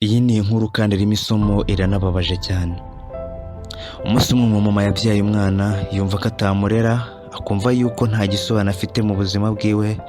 Iyi ni inkuru kandi irimo isomo iranababaje cyane. Umunsi umwe umumama yabyaye umwana yumva ko atamurera, akumva yuko nta gisobanuro afite mu buzima bwiwe.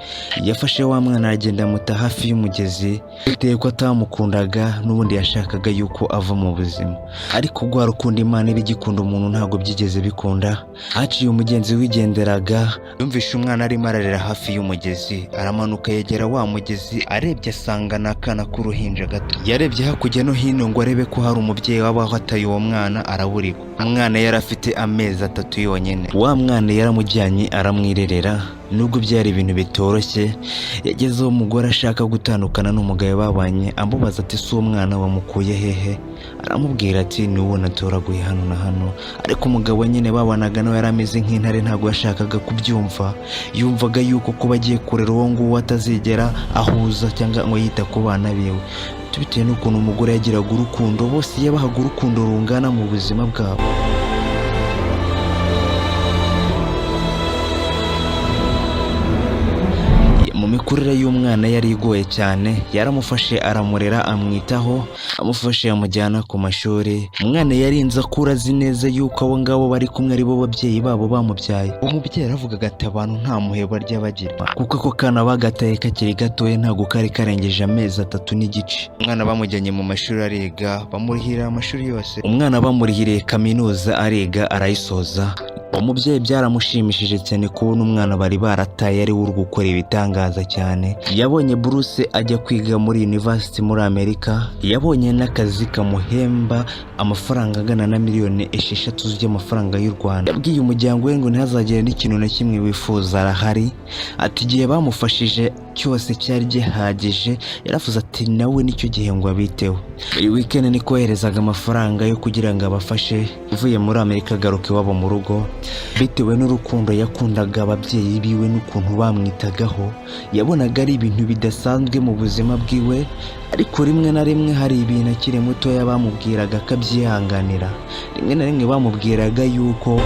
Yafashe wa mwana aragenda amuta hafi y'umugezi, bitewe ko atamukundaga n'ubundi yashakaga yuko ava mu buzima. Ariko rwa rukundo Imana iba igikunda umuntu ntabwo byigeze bikunda. Haciye umugenzi wigenderaga, yumvishe umwana arimo ararira hafi y'umugezi, aramanuka yegera wa mugezi, arebye asanga ni akana k'uruhinja gato. Yarebye hakurya no hino ngo arebe ko hari umubyeyi wabaho ataye uwo mwana, araburirwa. Umwana yari afite amezi 3 yonyine. Wa mwana yaramujyanye aramwirerera, nubwo byari ibintu bitoroshye. Yagezeho umugore ashaka gutandukana n'umugabo babanye, amubaza ati si umwana wamukuye hehe? Aramubwira ati ni uwo natoraguye hano na hano. Ariko umugabo nyine babanaga nawe yarameze nk'intare, ntabwo yashakaga kubyumva. Yumvaga yuko kuba agiye kurera uwo nguwo atazigera ahuza cyangwa ngo yita ku bana biwe, bitewe n'ukuntu umugore yagiraga urukundo, bose yabahaga urukundo rungana mu buzima bwabo. Mu mikurire y'umwana yari igoye cyane, yaramufashe aramurera, amwitaho, amufashe amujyana ku mashuri. Umwana yarinze akura azi neza yuko abo ngabo bari kumwe ari bo babyeyi babo bamubyaye. Umubyeyi aravugaga ati abantu nta muhe barya bagira, kuko ako kana bagataye kakiri gatoya, ntabwo kari karengeje amezi 3 n'igice. Umwana bamujyanye mu mashuri ariga, bamurihira amashuri yose. Umwana bamurihiriye kaminuza ariga, arayisoza. Umubyeyi byaramushimishije cyane kubona umwana bari barataye ari we uri gukora ibitangaza cyane. Yabonye buruse ajya kwiga muri university muri Amerika, yabonye n'akazi kamuhemba amafaranga angana na miliyoni 6 z'amafaranga y'u Rwanda. Yabwiye umuryango we ngo ntihazagire n'ikintu na kimwe wifuza, arahari. Ati igihe bamufashije cyose cyari gihagije. Yaravuze ati nawe nicyo gihe ngo abiteho. Buri weekend ni koherezaga amafaranga yo kugira ngo abafashe. Uvuye muri Amerika agaruka iwabo mu rugo, bitewe n'urukundo yakundaga ababyeyi biwe n'ukuntu bamwitagaho. Yabonaga ari ibintu bidasanzwe mu buzima bwiwe, ariko rimwe na rimwe hari ibintu akiri mutoya bamubwiraga akabyihanganira. Rimwe na rimwe bamubwiraga yuko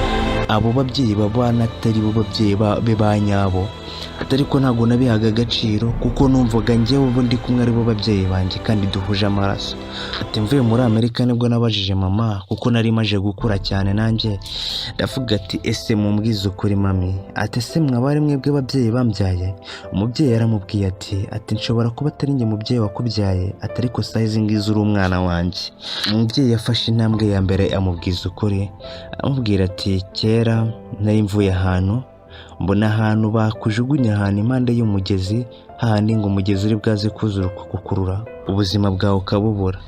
abo babyeyi babana atari bo babyeyi be ba nyabo. Ariko ntabwo nabihaga agaciro, kuko numvaga njyewe ubu ndi kumwe ari bo babyeyi banjye kandi duhuje amaraso. Ati mvuye muri Amerika nibwo nabajije mama, kuko nari maje gukura cyane nanjye. Ndavuga ati ese mumbwize ukuri mami, ati ese mwabari mwebwe babyeyi bambyaye? Umubyeyi yaramubwiye ati nshobora kuba atari njye mubyeyi wakubyaye, ariko size ngize uri umwana wanjye. Umubyeyi yafashe intambwe ya mbere amubwiza ukuri, amubwira ati kera nari mvuye ahantu, mbona ahantu bakujugunya ahantu impande y'umugezi, hahandi ngo umugezi uri bwaze kuzura kukurura, ubuzima bwawe ukabubura.